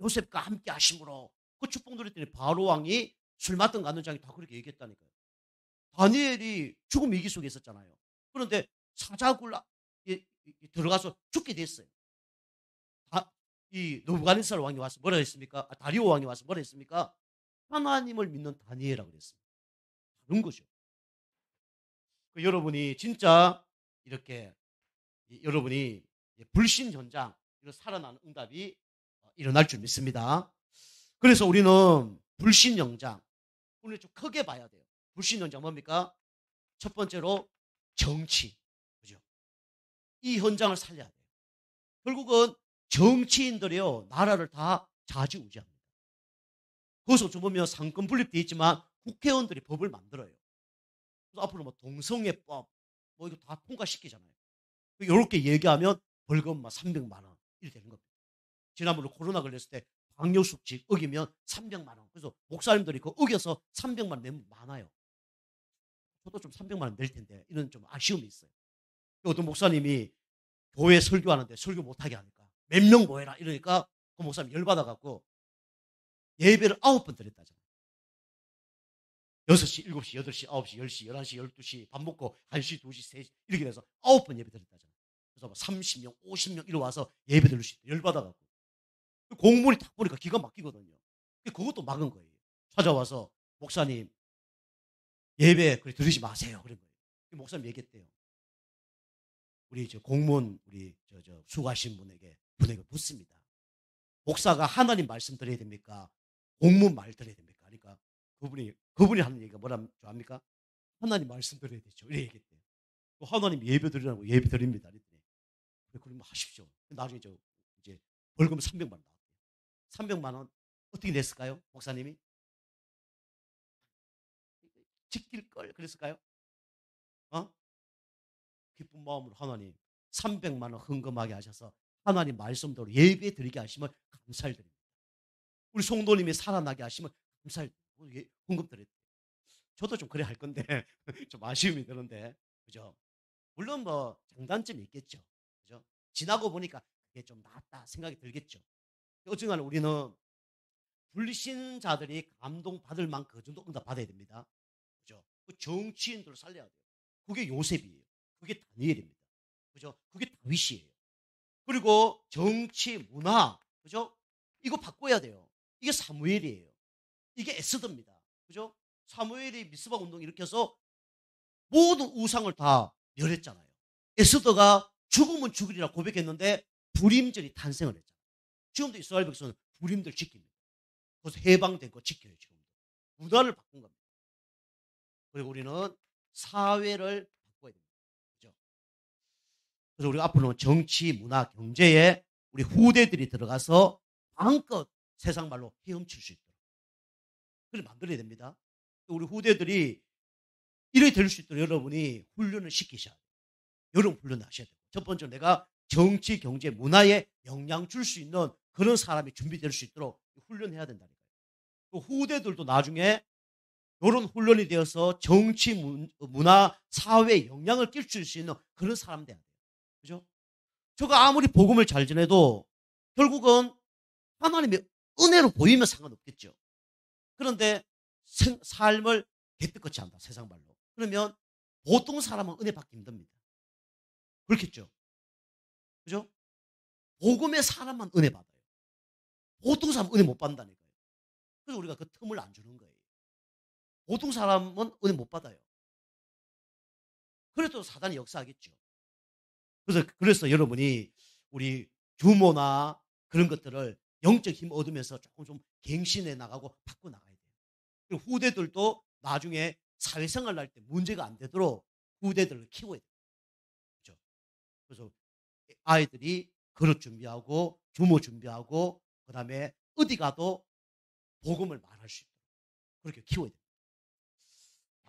Speaker 1: 요셉과 함께 하심으로 그 축복 누렸더니 바로 왕이 술 맡던 간장이 다 그렇게 얘기했다니까요. 다니엘이 죽음 위기 속에 있었잖아요. 그런데 사자굴 들어가서 죽게 됐어요. 이 느부갓네살 왕이 와서 뭐라 했습니까? 다리오 왕이 와서 뭐라 했습니까? 하나님을 믿는 다니엘이라고 그랬습니다. 다른 거죠. 여러분이 진짜 이렇게 여러분이 불신 현장, 살아나는 응답이 일어날 줄 믿습니다. 그래서 우리는 불신 현장, 오늘 좀 크게 봐야 돼요. 불신 현장 뭡니까? 첫 번째로 정치, 그죠? 이 현장을 살려야 돼요. 결국은 정치인들이요, 나라를 다 좌지우지합니다. 거기서 좀 보면 상권 분립되어 있지만 국회의원들이 법을 만들어요. 그래서 앞으로 뭐 동성애법, 뭐 이거 다 통과시키잖아요. 이렇게 얘기하면 벌금 막 300만 원 이렇게 되는 겁니다. 지난번에 코로나 걸렸을 때 방역수칙 어기면 300만 원. 그래서 목사님들이 그 어겨서 300만 원 내면 많아요. 저도 좀 300만 원 낼 텐데 이런 좀 아쉬움이 있어요. 어떤 목사님이 교회 설교하는데 설교 못하게 하니까 몇 명 모여라 이러니까 그 목사님 열받아갖고 예배를 9번 드렸다잖아요. 6시, 7시, 8시, 9시, 10시, 11시, 12시 밥 먹고 1시, 2시, 3시 이렇게 돼서 9번 예배 드렸다잖아요. 그래서 30명, 50명 이리 와서 예배 드릴 수 있다. 열받아갖고. 공문이 딱 보니까 기가 막히거든요. 그것도 막은 거예요. 찾아와서 목사님 예배 그래 드리지 마세요. 그런 거예요. 목사님 얘기했대요. 우리 공무원 우리 수고하신 분에게 묻습니다. 목사가 하나님 말씀 드려야 됩니까? 공무원 말 드려야 됩니까? 그러니까 그분이 하는 얘기가 뭐라면 좋아합니까? 하나님 말씀 드려야 되죠. 이렇게 얘기했대요. 하나님 예배 드리라고 예배 드립니다. 그러면 하십시오. 나중에 이제 벌금 300만 원 나왔대요. 300만 원 어떻게 냈을까요? 목사님이? 지킬 걸 그랬을까요? 기쁜 마음으로 하나님 300만 원 헌금하게 하셔서 하나님 말씀대로 예배 드리게 하시면 감사를 드립니다. 우리 송도님이 살아나게 하시면 감사를 드립니다. 헌금 드렸대요. 저도 좀 그래 할 건데 좀 아쉬움이 드는데 그죠? 물론 뭐 장단점이 있겠죠. 그죠? 지나고 보니까 그게 좀 낫다 생각이 들겠죠. 어쨌든 우리는 불신자들이 감동받을 만큼 그 정도 응답 받아야 됩니다. 그죠? 그 정치인들을 살려야 돼요. 그게 요셉이에요. 그게 다니엘입니다. 그죠? 그게 다윗이에요. 그리고 정치, 문화, 그죠? 이거 바꿔야 돼요. 이게 사무엘이에요. 이게 에스더입니다. 그죠? 사무엘이 미스바 운동 일으켜서 모든 우상을 다 멸했잖아요. 에스더가 죽으면 죽으리라 고백했는데 불임절이 탄생을 했잖아요. 지금도 이스라엘 백성은 불임절 지킵니다. 그래서 해방된 거 지켜요. 지금도. 문화를 바꾼 겁니다. 그리고 우리는 사회를 바꿔야 됩니다. 그죠? 그래서 우리가 앞으로는 정치, 문화, 경제에 우리 후대들이 들어가서 마음껏 세상 말로 헤엄칠 수 있도록 그걸 만들어야 됩니다. 우리 후대들이 이래 될 수 있도록 여러분이 훈련을 시키셔야 돼요. 여러분 훈련을 하셔야 돼요. 첫 번째로 내가 정치, 경제, 문화에 영향 줄 수 있는 그런 사람이 준비될 수 있도록 훈련해야 된다니까요. 후대들도 나중에 이런 훈련이 되어서 정치, 문화, 사회에 영향을 끼칠 수 있는 그런 사람 돼야 돼요. 그죠? 저가 아무리 복음을 잘 전해도 결국은 하나님의 은혜로 보이면 상관없겠죠. 그런데 삶을 개떡같이 한다. 세상 말로. 그러면 보통 사람은 은혜 받기 힘듭니다. 그렇겠죠. 그죠? 복음의 사람만 은혜 받아요. 보통 사람은 은혜 못 받는다니까요. 그래서 우리가 그 틈을 안 주는 거예요. 보통 사람은 은혜 못 받아요. 그래도 사단이 역사하겠죠. 그래서 여러분이 우리 규모나 그런 것들을 영적 힘 얻으면서 조금 좀 갱신해 나가고 바꿔 나가야 돼요. 그리고 후대들도 나중에 사회생활 할 때 문제가 안 되도록 후대들을 키워야 돼요. 그렇죠? 그래서 아이들이 그릇 준비하고 규모 준비하고 그다음에 어디 가도 복음을 말할 수 있도록 그렇게 키워야 돼요.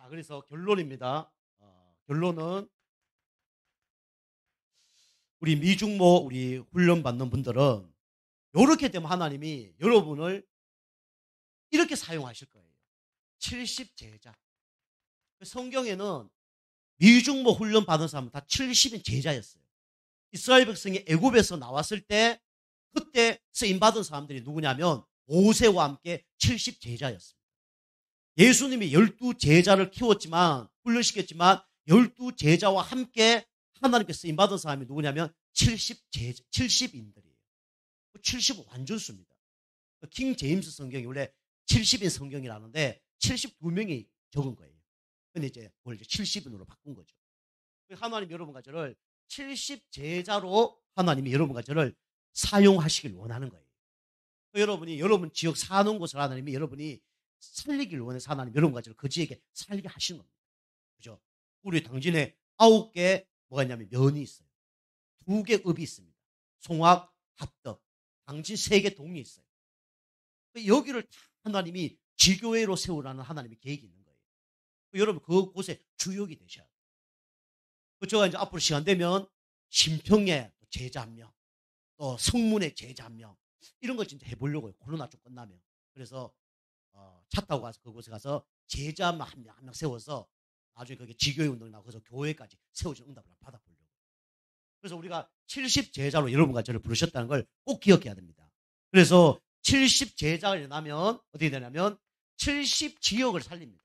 Speaker 1: 그래서 결론입니다. 결론은 우리 미중모 우리 훈련 받는 분들은 이렇게 되면 하나님이 여러분을 이렇게 사용하실 거예요. 70제자. 성경에는 미중모 훈련 받은 사람은 다 70인 제자였어요. 이스라엘 백성이 애굽에서 나왔을 때 그때 쓰임받은 사람들이 누구냐면 모세와 함께 70제자였습니다. 예수님이 12제자를 키웠지만 훈련시켰지만 12제자와 함께 하나님께 쓰임받은 사람이 누구냐면 70인들이에요. 70은 완전수입니다. 킹 제임스 성경이 원래 70인 성경이라는데 72명이 적은 거예요. 근데 이제 그걸 이제 70인으로 바꾼 거죠. 하나님 여러분과 저를 70제자로 하나님이 여러분과 저를 사용하시길 원하는 거예요. 여러분이 여러분 지역 사는 곳을 하나님이 여러분이 살리길 원해서 하나님 여러분과 저를 그 지역에 살게 하시는 겁니다. 그죠? 우리 당진에 9개 뭐가 있냐면 면이 있어요. 2개 읍이 있습니다. 송악, 합덕, 당진 3개 동이 있어요. 여기를 다 하나님이 지교회로 세우라는 하나님의 계획이 있는 거예요. 여러분 그곳에 주역이 되셔야 돼요. 제가 이제 앞으로 시간 되면 신평에 제자 한 명, 또 성문에 제자 한 명, 이런 걸 진짜 해보려고요. 코로나 좀 끝나면. 그래서 차 타고 가서 그곳에 가서 제자 한 명 세워서 나중에 거기 지교회 운동이 나고 그래서 교회까지 세워진 응답을 받아보려고. 그래서 우리가 70제자로 여러분과 저를 부르셨다는 걸 꼭 기억해야 됩니다. 그래서 70제자가 일어나면 어떻게 되냐면 70지역을 살립니다.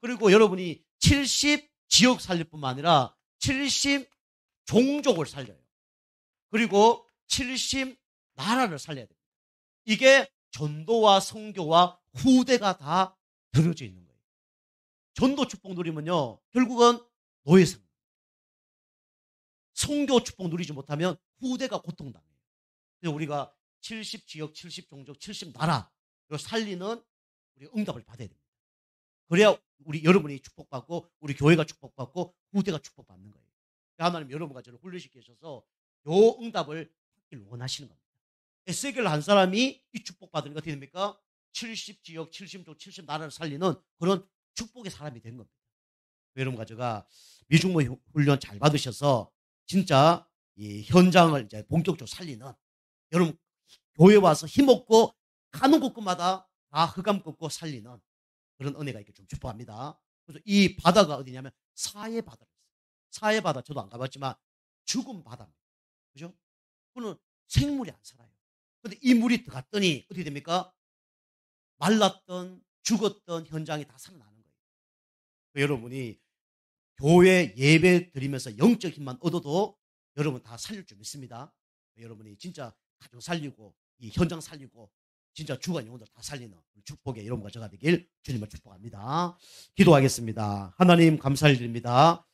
Speaker 1: 그리고 여러분이 70지역 살릴 뿐만 아니라 70종족을 살려요. 그리고 70나라를 살려야 됩니다. 이게 전도와 선교와 후대가 다 들어져 있는 거예요. 전도 축복 누리면요, 결국은 노예상. 선교 축복 누리지 못하면 후대가 고통당해요. 그래서 우리가 70지역, 70종족, 70나라 살리는 우리 응답을 받아야 됩니다. 그래야 우리 여러분이 축복받고 우리 교회가 축복받고 후대가 축복받는 거예요. 하나님 여러분과 저를 훈련시키셔서 요 응답을 받기를 원하시는 겁니다. 에스겔 한 사람이 이 축복받으니까 어떻게 됩니까? 70지역, 70종, 70나라를 살리는 그런 축복의 사람이 된 겁니다. 여러분과 제가 미중모 훈련 잘 받으셔서 진짜 이 현장을 이제 본격적으로 살리는, 여러분 교회 와서 힘없고 가는 곳마다 다 흑암 꺾고 살리는 그런 은혜가 있게 좀 축복합니다. 그래서 이 바다가 어디냐면 사해 바다를 있어요. 사해 바다 저도 안 가봤지만 죽은 바다입니다. 그죠? 그는 생물이 안 살아요. 근데 이 물이 들어갔더니 어떻게 됩니까? 말랐던 죽었던 현장이 다 살아나는 거예요. 여러분이 교회 예배 드리면서 영적 힘만 얻어도 여러분 다 살릴 줄 믿습니다. 여러분이 진짜 가정 살리고 이 현장 살리고 진짜 죽은 영혼들 다 살리는 축복의 여러분과 저가 되길 주님을 축복합니다. 기도하겠습니다. 하나님 감사드립니다.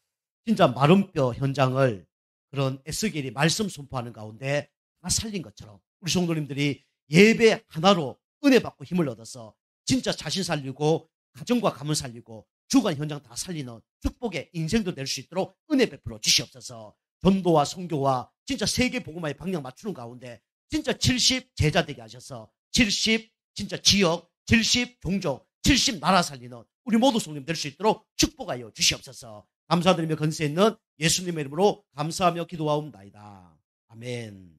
Speaker 1: 진짜 마른 뼈 현장을 그런 에스겔이 말씀 선포하는 가운데 다 살린 것처럼 우리 성도님들이 예배 하나로 은혜 받고 힘을 얻어서 진짜 자신 살리고 가정과 가문 살리고 죽은 현장 다 살리는 축복의 인생도 될 수 있도록 은혜 베풀어 주시옵소서. 전도와 선교와 진짜 세계 복음화의 방향 맞추는 가운데 진짜 70 제자 되게 하셔서 70 진짜 지역, 70 종족, 70 나라 살리는 우리 모두 성도님 될 수 있도록 축복하여 주시옵소서. 감사드리며 건세 있는 예수님의 이름으로 감사하며 기도하옵나이다. 아멘.